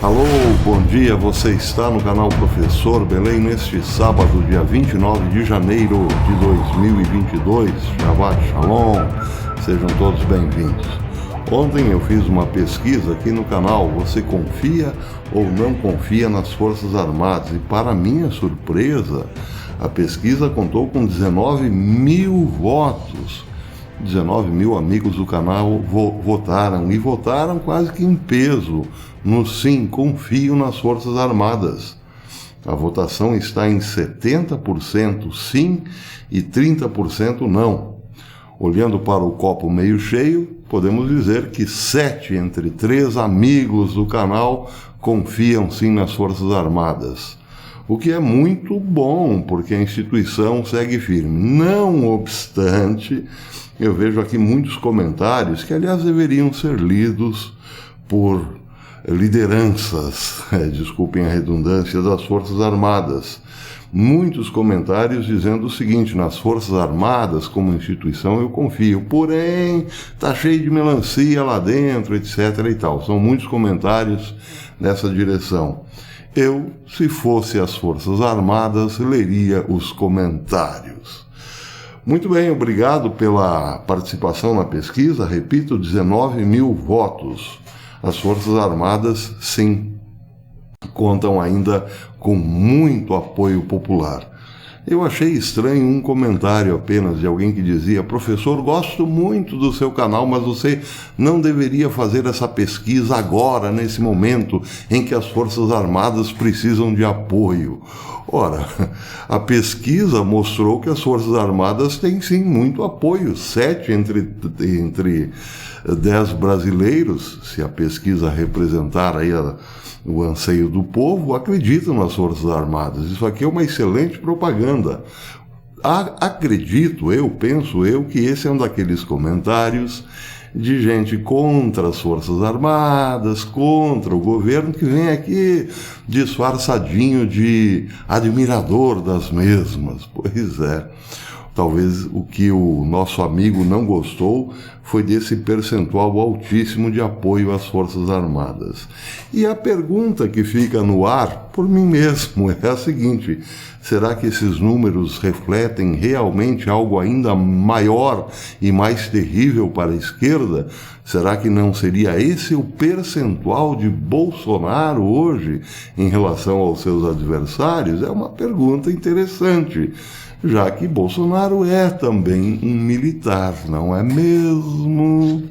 Alô, bom dia, você está no canal Professor Belém neste sábado, dia 29 de janeiro de 2022. Shabbat Shalom, sejam todos bem-vindos. Ontem eu fiz uma pesquisa aqui no canal, você confia ou não confia nas Forças Armadas? E para minha surpresa, a pesquisa contou com 19 mil votos. 19 mil amigos do canal votaram, e votaram quase que em peso no sim, confio nas Forças Armadas. A votação está em 70% sim e 30% não. Olhando para o copo meio cheio, podemos dizer que 7 entre 3 amigos do canal confiam sim nas Forças Armadas. O que é muito bom, porque a instituição segue firme. Não obstante, eu vejo aqui muitos comentários que, aliás, deveriam ser lidos por lideranças, desculpem a redundância, das Forças Armadas. Muitos comentários dizendo o seguinte: nas Forças Armadas, como instituição, eu confio, porém, está cheio de melancia lá dentro, etc. e tal. São muitos comentários nessa direção. Eu, se fosse as Forças Armadas, leria os comentários. Muito bem, obrigado pela participação na pesquisa. Repito, 19 mil votos. As Forças Armadas, sim, contam ainda com muito apoio popular. Eu achei estranho um comentário apenas de alguém que dizia: professor, gosto muito do seu canal, mas você não deveria fazer essa pesquisa agora, nesse momento em que as Forças Armadas precisam de apoio. Ora, a pesquisa mostrou que as Forças Armadas têm sim muito apoio. 7 entre 10 brasileiros, se a pesquisa representar aí o anseio do povo, acreditam nas Forças Armadas. Isso aqui é uma excelente propaganda. Acredito, penso eu, que esse é um daqueles comentários de gente contra as Forças Armadas, contra o governo, que vem aqui disfarçadinho de admirador das mesmas. Pois é. Talvez o que o nosso amigo não gostou foi desse percentual altíssimo de apoio às Forças Armadas. E a pergunta que fica no ar, por mim mesmo, é a seguinte: será que esses números refletem realmente algo ainda maior e mais terrível para a esquerda? Será que não seria esse o percentual de Bolsonaro hoje em relação aos seus adversários? É uma pergunta interessante, já que Bolsonaro é também um militar, não é mesmo?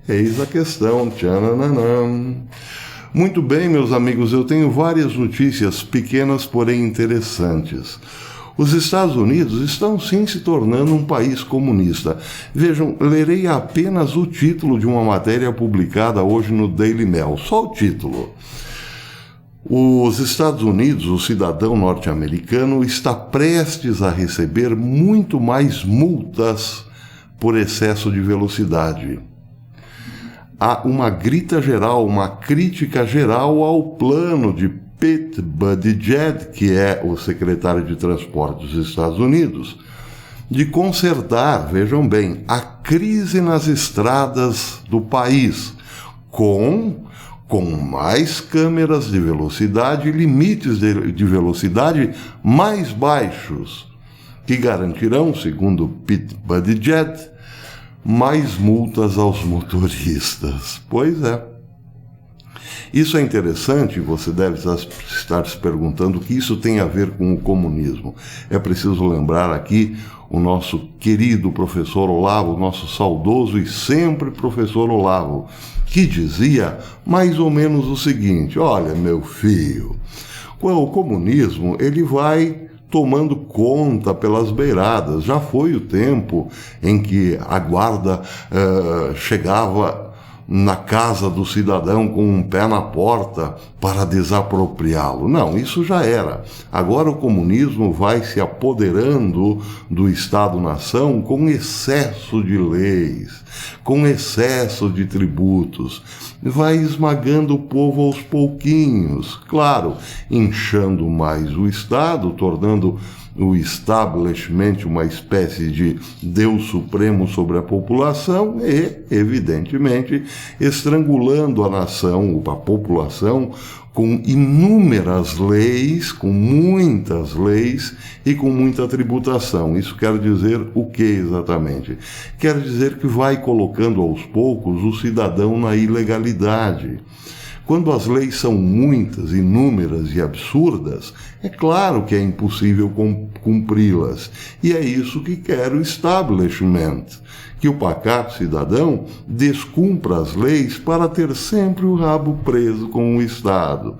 Eis a questão. Tchananã. Muito bem, meus amigos, eu tenho várias notícias pequenas, porém interessantes. Os Estados Unidos estão sim se tornando um país comunista. Vejam, lerei apenas o título de uma matéria publicada hoje no Daily Mail, só o título. Os Estados Unidos, o cidadão norte-americano, está prestes a receber muito mais multas por excesso de velocidade. Há uma grita geral, uma crítica geral ao plano de Pete Buttigieg, que é o secretário de Transporte dos Estados Unidos, de consertar, vejam bem, a crise nas estradas do país com mais câmeras de velocidade e limites de velocidade mais baixos, que garantirão, segundo Pete Buttigieg, mais multas aos motoristas. Pois é. Isso é interessante, você deve estar se perguntando o que isso tem a ver com o comunismo. É preciso lembrar aqui o nosso querido professor Olavo, nosso saudoso e sempre professor Olavo, que dizia mais ou menos o seguinte: olha, meu filho, o comunismo ele vai tomando conta pelas beiradas. Já foi o tempo em que a guarda chegava na casa do cidadão com um pé na porta para desapropriá-lo. Não, isso já era. Agora o comunismo vai se apoderando do Estado-nação com excesso de leis, com excesso de tributos. Vai esmagando o povo aos pouquinhos, claro, inchando mais o Estado, tornando o establishment, uma espécie de Deus supremo sobre a população e, evidentemente, estrangulando a nação, a população, com inúmeras leis, com muitas leis e com muita tributação. Isso quer dizer o que exatamente? Quer dizer que vai colocando aos poucos o cidadão na ilegalidade. Quando as leis são muitas, inúmeras e absurdas, é claro que é impossível cumpri-las. E é isso que quer o establishment, que o pacato cidadão descumpra as leis para ter sempre o rabo preso com o Estado,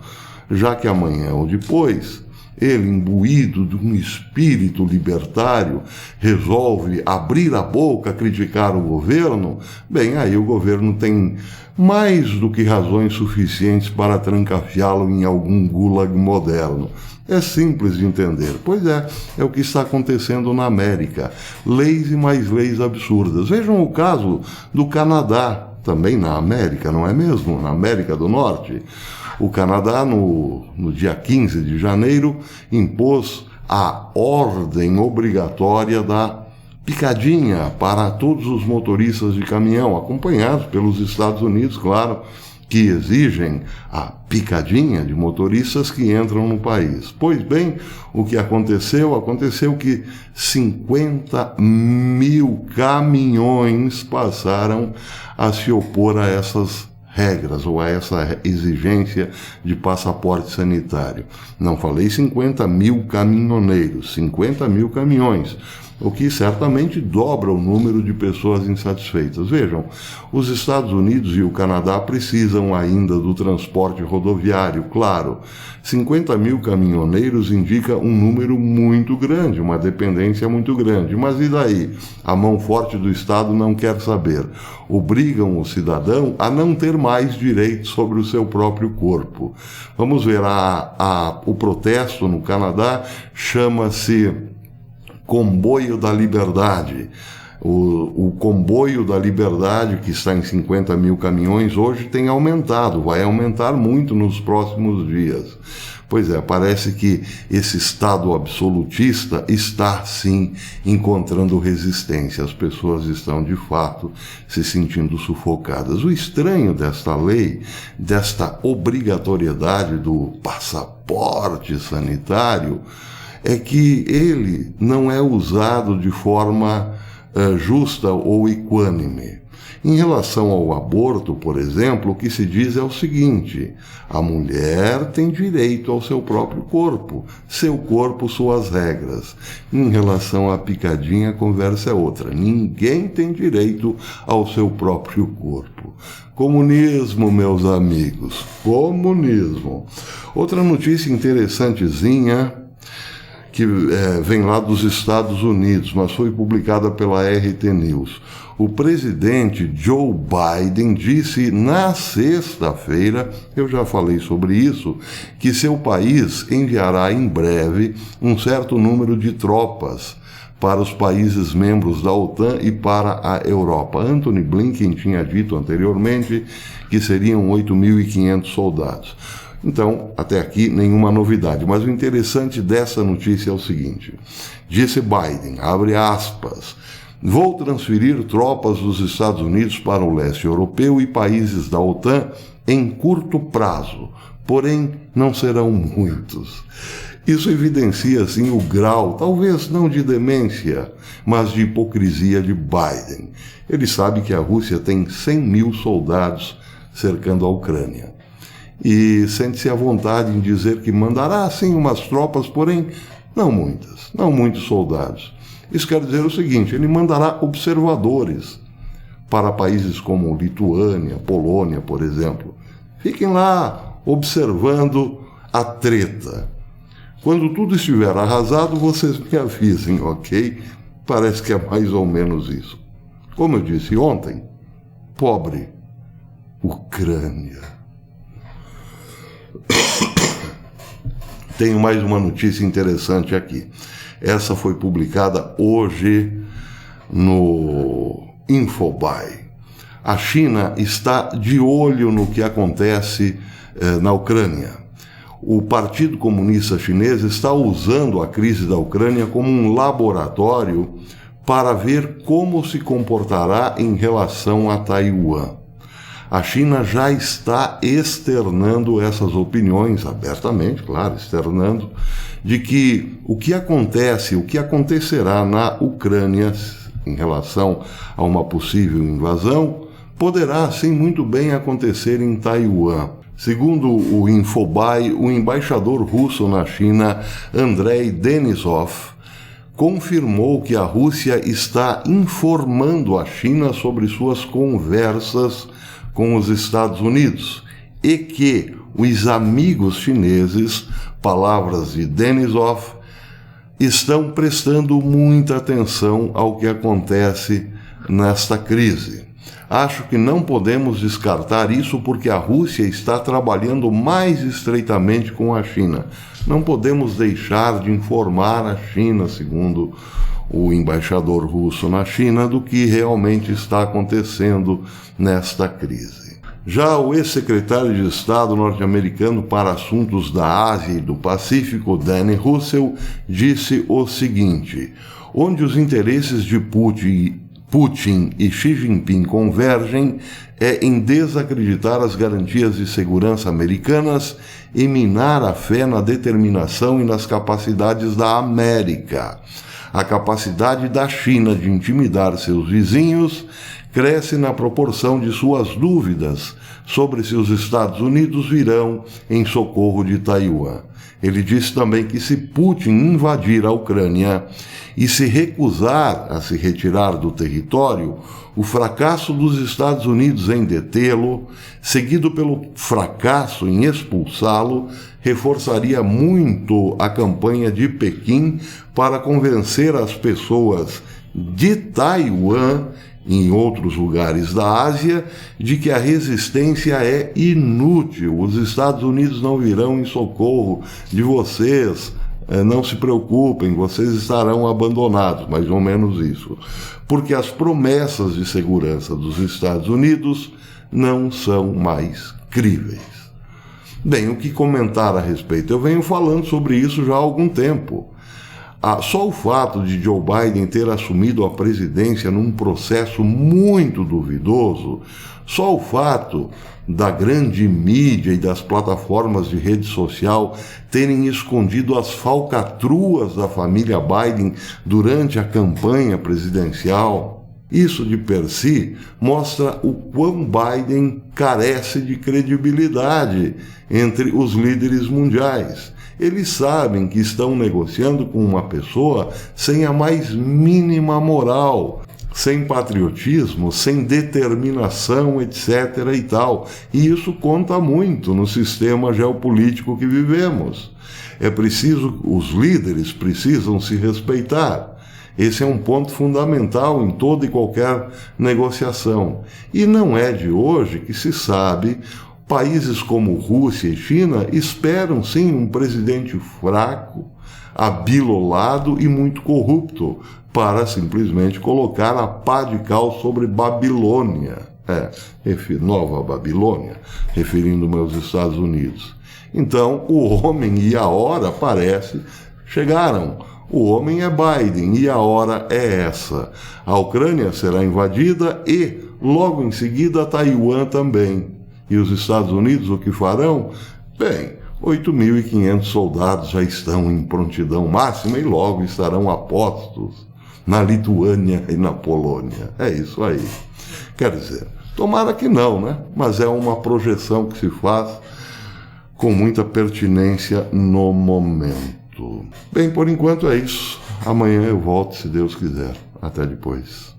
já que amanhã ou depois ele, imbuído de um espírito libertário, resolve abrir a boca, criticar o governo, bem, aí o governo tem mais do que razões suficientes para trancafiá-lo em algum gulag moderno. É simples de entender. Pois é o que está acontecendo na América. Leis e mais leis absurdas. Vejam o caso do Canadá, também na América, não é mesmo? Na América do Norte. O Canadá, no dia 15 de janeiro, impôs a ordem obrigatória da picadinha para todos os motoristas de caminhão, acompanhados pelos Estados Unidos, claro, que exigem a picadinha de motoristas que entram no país. Pois bem, o que aconteceu? Aconteceu que 50 mil caminhões passaram a se opor a essas regras ou a essa exigência de passaporte sanitário. Não falei 50 mil caminhoneiros, 50 mil caminhões, o que certamente dobra o número de pessoas insatisfeitas. Vejam, os Estados Unidos e o Canadá precisam ainda do transporte rodoviário, claro. 50 mil caminhoneiros indica um número muito grande, uma dependência muito grande. Mas e daí? A mão forte do Estado não quer saber. Obrigam o cidadão a não ter mais direitos sobre o seu próprio corpo. Vamos ver, o protesto no Canadá chama-se Comboio da Liberdade. O Comboio da Liberdade, que está em 50 mil caminhões, hoje tem aumentado, vai aumentar muito nos próximos dias. Pois é, parece que esse Estado absolutista está, sim, encontrando resistência. As pessoas estão, de fato, se sentindo sufocadas. O estranho desta lei, desta obrigatoriedade do passaporte sanitário, é que ele não é usado de forma justa ou equânime. Em relação ao aborto, por exemplo, o que se diz é o seguinte: a mulher tem direito ao seu próprio corpo, seu corpo, suas regras. Em relação à picadinha, a conversa é outra. Ninguém tem direito ao seu próprio corpo. Comunismo, meus amigos, comunismo. Outra notícia interessantezinha que vem lá dos Estados Unidos, mas foi publicada pela RT News. O presidente Joe Biden disse na sexta-feira, eu já falei sobre isso, que seu país enviará em breve um certo número de tropas para os países membros da OTAN e para a Europa. Antony Blinken tinha dito anteriormente que seriam 8.500 soldados. Então, até aqui, nenhuma novidade. Mas o interessante dessa notícia é o seguinte: disse Biden, abre aspas, vou transferir tropas dos Estados Unidos para o leste europeu e países da OTAN em curto prazo, porém não serão muitos. Isso evidencia, assim, o grau, talvez não de demência, mas de hipocrisia de Biden. Ele sabe que a Rússia tem 100 mil soldados cercando a Ucrânia. E sente-se à vontade em dizer que mandará, sim, umas tropas, porém não muitos soldados. Isso quer dizer o seguinte: ele mandará observadores para países como Lituânia, Polônia, por exemplo. Fiquem lá observando a treta. Quando tudo estiver arrasado, vocês me avisem, ok? Parece que é mais ou menos isso. Como eu disse ontem, pobre Ucrânia. Tenho mais uma notícia interessante aqui. Essa foi publicada hoje no Infobae. A China está de olho no que acontece na Ucrânia. o Partido Comunista Chinês está usando a crise da Ucrânia como um laboratório para ver como se comportará em relação a Taiwan. A China já está externando essas opiniões, abertamente, claro, externando, de que o que acontece, o que acontecerá na Ucrânia em relação a uma possível invasão, poderá, sim, muito bem acontecer em Taiwan. Segundo o Infobae, o embaixador russo na China, Andrei Denisov, confirmou que a Rússia está informando a China sobre suas conversas com os Estados Unidos e que os amigos chineses, palavras de Denisov, estão prestando muita atenção ao que acontece nesta crise. Acho que não podemos descartar isso porque a Rússia está trabalhando mais estreitamente com a China. Não podemos deixar de informar a China, segundo o embaixador russo na China, do que realmente está acontecendo nesta crise. Já o ex-secretário de Estado norte-americano para assuntos da Ásia e do Pacífico, Danny Russell, disse o seguinte: onde os interesses de Putin e Xi Jinping convergem é em desacreditar as garantias de segurança americanas e minar a fé na determinação e nas capacidades da América. A capacidade da China de intimidar seus vizinhos cresce na proporção de suas dúvidas sobre se os Estados Unidos virão em socorro de Taiwan. Ele disse também que se Putin invadir a Ucrânia e se recusar a se retirar do território, o fracasso dos Estados Unidos em detê-lo, seguido pelo fracasso em expulsá-lo, reforçaria muito a campanha de Pequim para convencer as pessoas de Taiwan e em outros lugares da Ásia de que a resistência é inútil. Os Estados Unidos não virão em socorro de vocês. Não se preocupem, vocês estarão abandonados, mais ou menos isso. Porque as promessas de segurança dos Estados Unidos não são mais críveis. Bem, o que comentar a respeito? Eu venho falando sobre isso já há algum tempo. Só o fato de Joe Biden ter assumido a presidência num processo muito duvidoso, só o fato da grande mídia e das plataformas de rede social terem escondido as falcatruas da família Biden durante a campanha presidencial, isso de per si mostra o quão Biden carece de credibilidade entre os líderes mundiais. Eles sabem que estão negociando com uma pessoa sem a mais mínima moral, sem patriotismo, sem determinação, etc. e tal. E isso conta muito no sistema geopolítico que vivemos. Os líderes precisam se respeitar. Esse é um ponto fundamental em toda e qualquer negociação. E não é de hoje que se sabe. Países como Rússia e China esperam sim um presidente fraco, abilolado e muito corrupto para simplesmente colocar a pá de cal sobre Babilônia, Nova Babilônia, referindo-me aos Estados Unidos. Então, o homem e a hora, parece, chegaram. O homem é Biden e a hora é essa. A Ucrânia será invadida e, logo em seguida, Taiwan também. E os Estados Unidos o que farão? Bem, 8.500 soldados já estão em prontidão máxima e logo estarão a postos na Lituânia e na Polônia. É isso aí. Quer dizer, tomara que não, né? Mas é uma projeção que se faz com muita pertinência no momento. Bem, por enquanto é isso. Amanhã eu volto, se Deus quiser. Até depois.